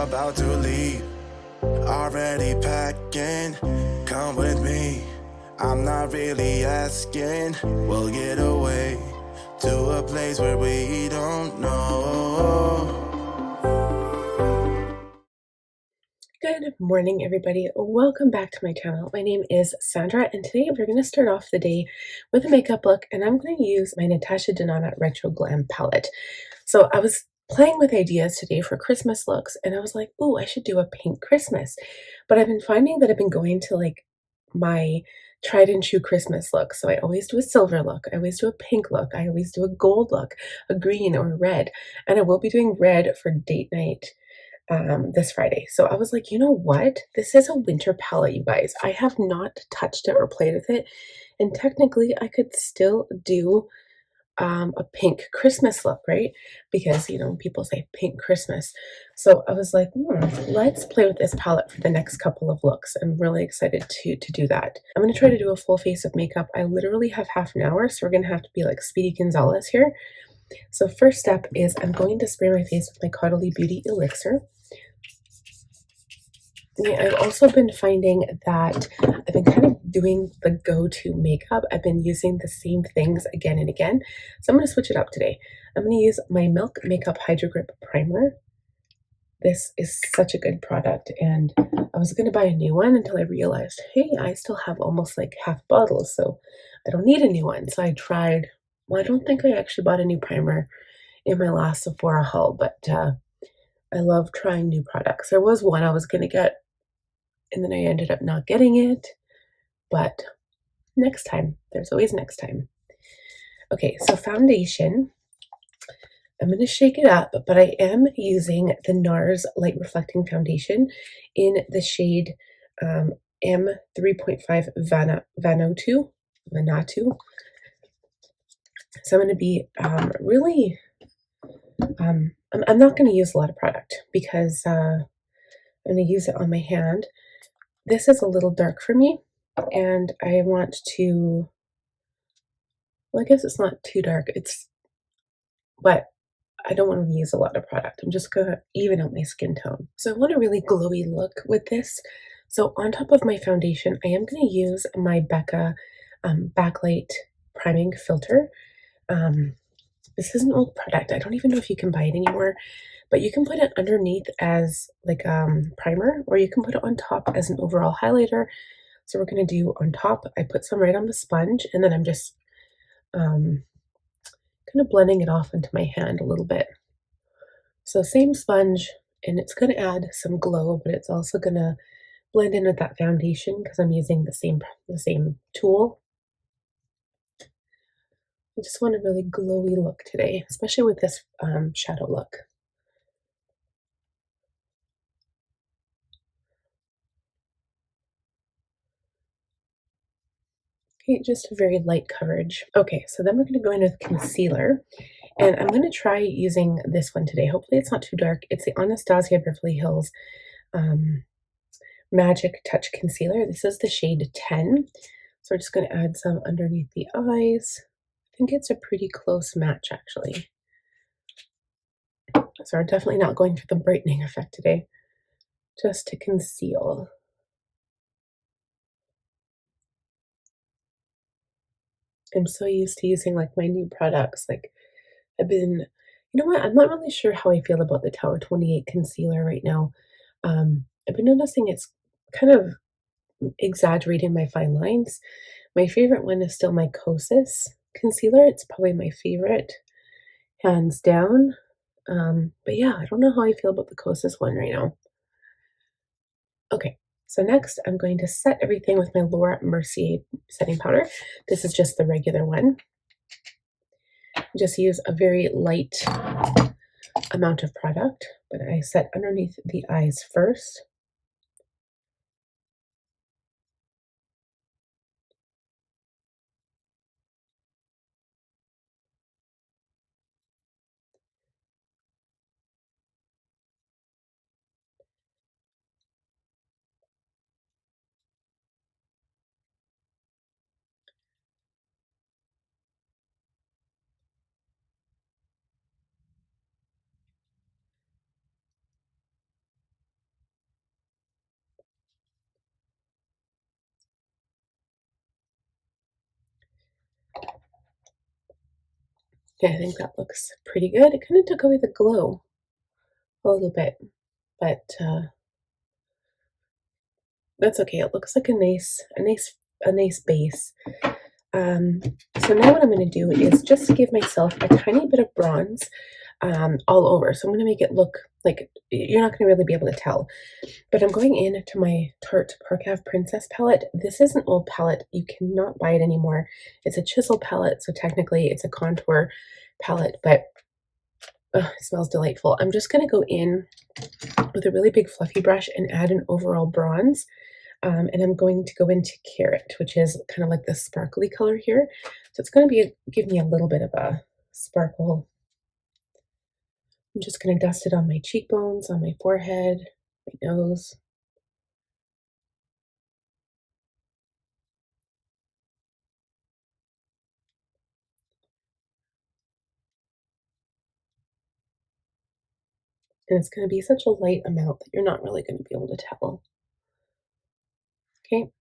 about to leave. Already packing, come with me. I'm not really asking. We'll get away to a place where we don't know. Good morning, everybody. Welcome back to my channel. My name is Sandra, and today we're going to start off the day with a makeup look, and I'm going to use my Natasha Denona Retro Glam palette. So I was playing with ideas today for Christmas looks, and I was like, oh, I should do a pink Christmas. But I've been finding that I've been going to like my tried and true Christmas look. So I always do a silver look, I always do a pink look, I always do a gold look, a green or a red, and I will be doing red for date night this Friday. So I was like, you know what? This is a winter palette, you guys. I have not touched it or played with it. And technically, I could still do a pink Christmas look, right? Because, you know, people say pink Christmas. So I was like, let's play with this palette for the next couple of looks. I'm really excited to do that. I'm going to try to do a full face of makeup. I literally have half an hour, so we're going to have to be like Speedy Gonzalez here. So first step is I'm going to spray my face with my Caudalie Beauty Elixir. I've also been finding that I've been kind of doing the go-to makeup. I've been using the same things again and again. So I'm going to switch it up today. I'm going to use my Milk Makeup Hydrogrip Primer. This is such a good product, and I was going to buy a new one until I realized, hey, I still have almost like half bottles, so I don't need a new one. So I tried, well, I don't think I actually bought a new primer in my last Sephora haul, but I love trying new products. There was one I was going to get, and then I ended up not getting it, but next time. There's always next time. Okay, so foundation. I'm going to shake it up, but I am using the Nars Light Reflecting Foundation in the shade M3.5 Vanautu. So I'm going to be really, I'm not going to use a lot of product because I'm going to use it on my hand. This is a little dark for me, and I want to, well, I guess it's not too dark, but I don't want to use a lot of product. I'm just gonna even out my skin tone. So I want a really glowy look with this. So on top of my foundation, I am gonna use my Becca Backlight Priming Filter. This is an old product. I don't even know if you can buy it anymore, but you can put it underneath as like primer, or you can put it on top as an overall highlighter. So we're going to do on top, I put some right on the sponge, and then I'm just kind of blending it off into my hand a little bit. So same sponge, and it's going to add some glow, but it's also going to blend in with that foundation because I'm using the same tool. I just want a really glowy look today, especially with this shadow look. Okay, just a very light coverage. Okay, so then we're going to go in with concealer, and I'm going to try using this one today. Hopefully it's not too dark. It's the Anastasia Beverly Hills Magic Touch Concealer. This is the shade 10. So we're just going to add some underneath the eyes. I think it's a pretty close match, actually. So we're definitely not going for the brightening effect today, just to conceal. I'm so used to using like my new products. Like I've been, you know what? I'm not really sure how I feel about the Tower 28 concealer right now. I've been noticing it's kind of exaggerating my fine lines. My favorite one is still my Kosas concealer. It's probably my favorite, hands down. But yeah, I don't know how I feel about the Kosas one right now. Okay, so next I'm going to set everything with my Mercier setting powder. This is just the regular one. Just use a very light amount of product, but I set underneath the eyes first. Yeah, I think that looks pretty good. It kind of took away the glow a little bit, but that's okay. It looks like a nice base. Um, so now what I'm going to do is just give myself a tiny bit of bronze all over. So I'm going to make it look like you're not going to really be able to tell. But I'm going into my Tarte Parcave Princess palette. This is an old palette. You cannot buy it anymore. It's a chisel palette, so technically it's a contour palette, but it smells delightful. I'm just going to go in with a really big fluffy brush and add an overall bronze. And I'm going to go into Carrot, which is kind of like the sparkly color here. So it's going to give me a little bit of a sparkle. I'm just going to dust it on my cheekbones, on my forehead, my nose. And it's going to be such a light amount that you're not really going to be able to tell. Okay.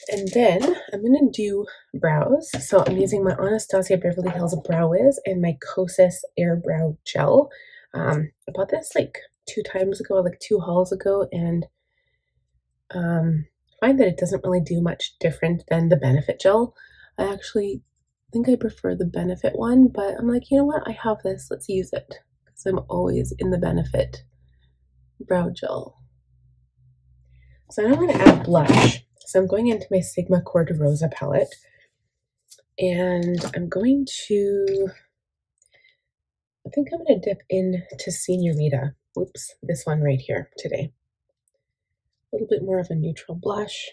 And then I'm going to do brows. So I'm using my Anastasia Beverly Hills Brow Wiz and my Kosas Air Brow Gel. I bought this like 2 times ago, like 2 hauls ago, and find that it doesn't really do much different than the Benefit Gel. I actually think I prefer the Benefit one, but I'm like, you know what? I have this. Let's use it because I'm always in the Benefit Brow Gel. So now I'm going to add blush. So I'm going into my Sigma Core de Rosa palette, and I'm going to, I think I'm going to dip into Senorita. Oops, this one right here today. A little bit more of a neutral blush.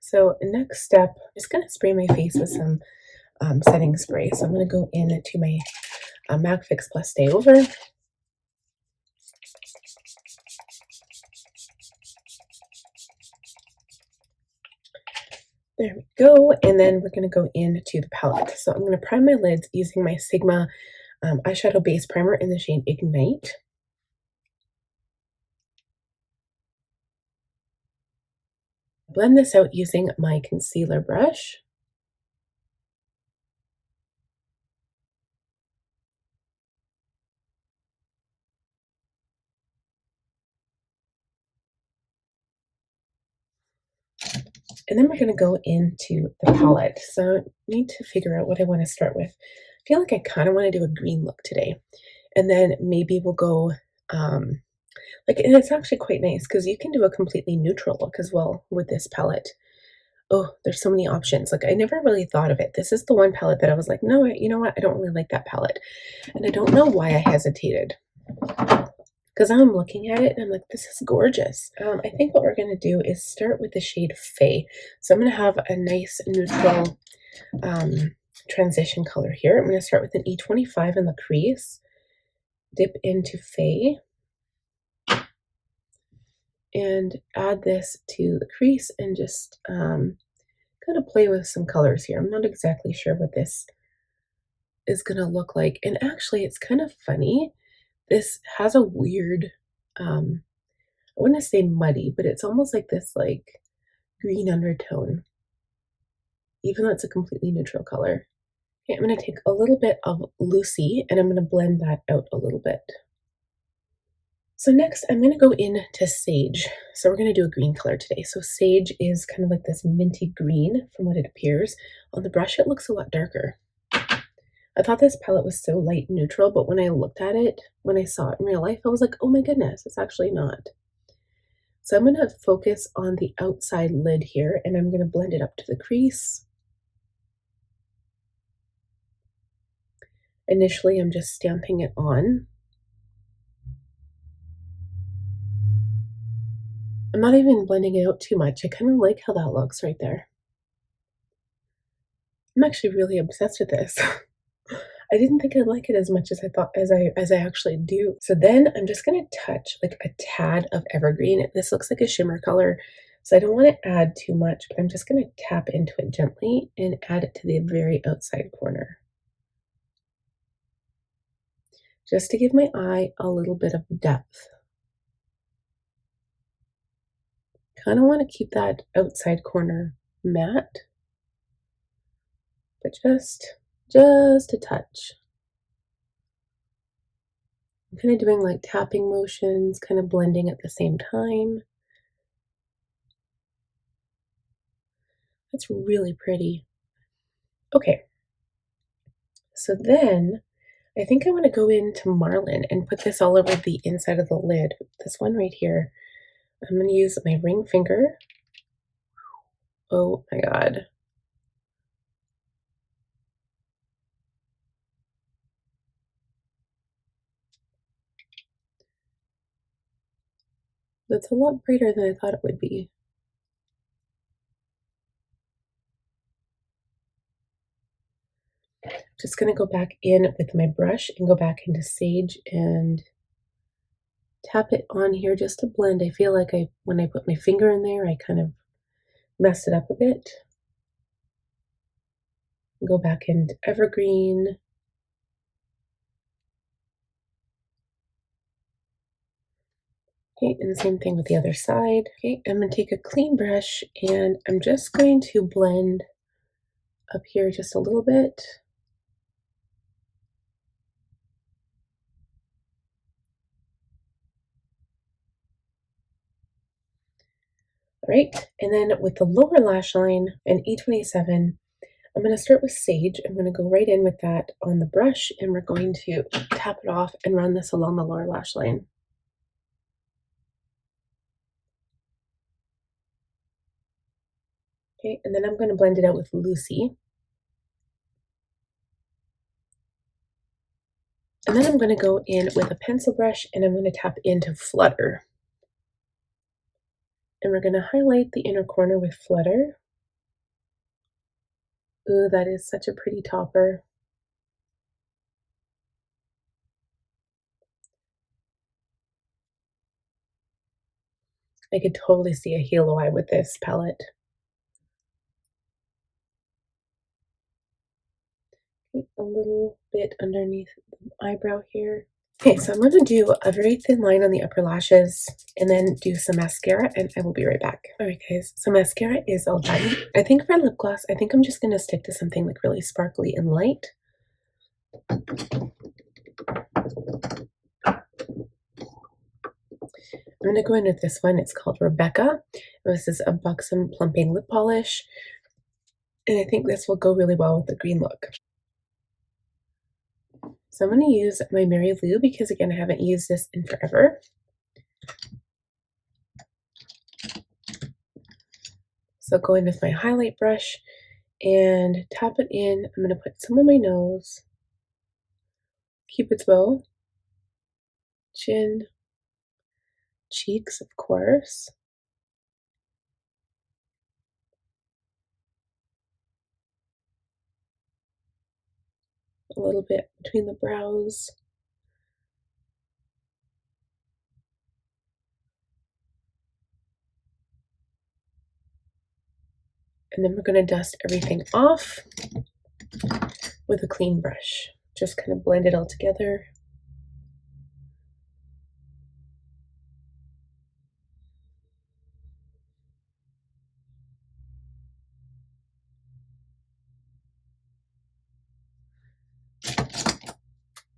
So next step, I'm just going to spray my face with some setting spray. So I'm going to go into my MAC Fix Plus Stay Over. There we go. And then we're going to go into the palette. So I'm going to prime my lids using my Sigma eyeshadow base primer in the shade Ignite. Blend this out using my concealer brush. And then we're going to go into the palette. So I need to figure out what I want to start with. I feel like I kind of want to do a green look today. And then maybe we'll go, and it's actually quite nice because you can do a completely neutral look as well with this palette. Oh, there's so many options. Like I never really thought of it. This is the one palette that I was like, no, you know what? I don't really like that palette. And I don't know why I hesitated. Because I'm looking at it and I'm like, this is gorgeous. I think what we're going to do is start with the shade Faye. So I'm going to have a nice neutral transition color here. I'm going to start with an E25 in the crease, dip into Faye, and add this to the crease and just kind of play with some colors here. I'm not exactly sure what this is going to look like. And actually, it's kind of funny. This has a weird, I wouldn't say muddy, but it's almost like this like green undertone, even though it's a completely neutral color. Okay, I'm going to take a little bit of Lucy and I'm going to blend that out a little bit. So next I'm going to go into Sage. So we're going to do a green color today. So Sage is kind of like this minty green from what it appears. On the brush it looks a lot darker. I thought this palette was so light and neutral, but when I looked at it, when I saw it in real life, I was like, oh my goodness, it's actually not. So I'm going to focus on the outside lid here, and I'm going to blend it up to the crease. Initially, I'm just stamping it on. I'm not even blending it out too much. I kind of like how that looks right there. I'm actually really obsessed with this. I didn't think I'd like it as much as I thought as I actually do. So then I'm just gonna touch like a tad of evergreen. This looks like a shimmer color, so I don't want to add too much, but I'm just gonna tap into it gently and add it to the very outside corner, just to give my eye a little bit of depth. Kind of want to keep that outside corner matte, but just a touch. I'm kind of doing like tapping motions, kind of blending at the same time. That's really pretty. Okay, so then I think I want to go into Marlin and put this all over the inside of the lid. This one right here. I'm going to use my ring finger. Oh my God. That's a lot brighter than I thought it would be. Just going to go back in with my brush and go back into Sage and tap it on here just to blend. I feel like when I put my finger in there, I kind of messed it up a bit. Go back into Evergreen. Okay, and the same thing with the other side. Okay, I'm going to take a clean brush and I'm just going to blend up here just a little bit. All right, and then with the lower lash line and E27, I'm going to start with Sage. I'm going to go right in with that on the brush and we're going to tap it off and run this along the lower lash line. Okay, and then I'm going to blend it out with Lucy. And then I'm going to go in with a pencil brush and I'm going to tap into Flutter. And we're going to highlight the inner corner with Flutter. Ooh, that is such a pretty topper. I could totally see a halo eye with this palette. Okay, a little bit underneath the eyebrow here. Okay, so I'm going to do a very thin line on the upper lashes and then do some mascara and I will be right back. Alright guys, so mascara is all done. I think for lip gloss, I think I'm just going to stick to something like really sparkly and light. I'm going to go in with this one. It's called Rebecca. This is a Buxom Plumping Lip Polish. And I think this will go really well with the green look. So I'm going to use my Mary Lou because, again, I haven't used this in forever. So go in with my highlight brush and tap it in. I'm going to put some on my nose, Cupid's bow, chin, cheeks, of course. A little bit between the brows. And then we're going to dust everything off with a clean brush. Just kind of blend it all together.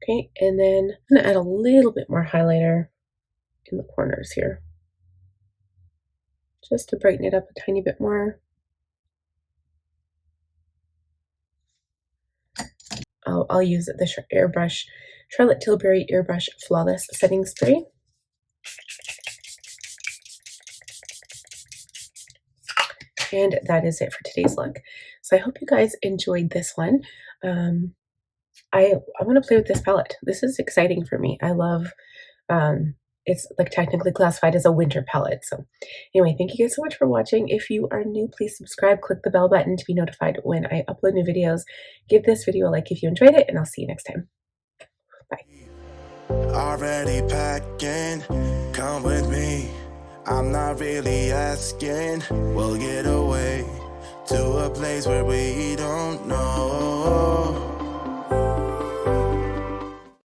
Okay, and then I'm going to add a little bit more highlighter in the corners here, just to brighten it up a tiny bit more. I'll use the Airbrush, Charlotte Tilbury Airbrush Flawless Setting Spray. And that is it for today's look. So I hope you guys enjoyed this one. I want to play with this palette. This is exciting for me. I love it's like technically classified as a winter palette. So anyway, thank you guys so much for watching. If you are new, please subscribe, click the bell button to be notified when I upload new videos. Give this video a like if you enjoyed it, and I'll see you next time. Bye. Already packing, come with me. I'm not really asking. We'll get away to a place where we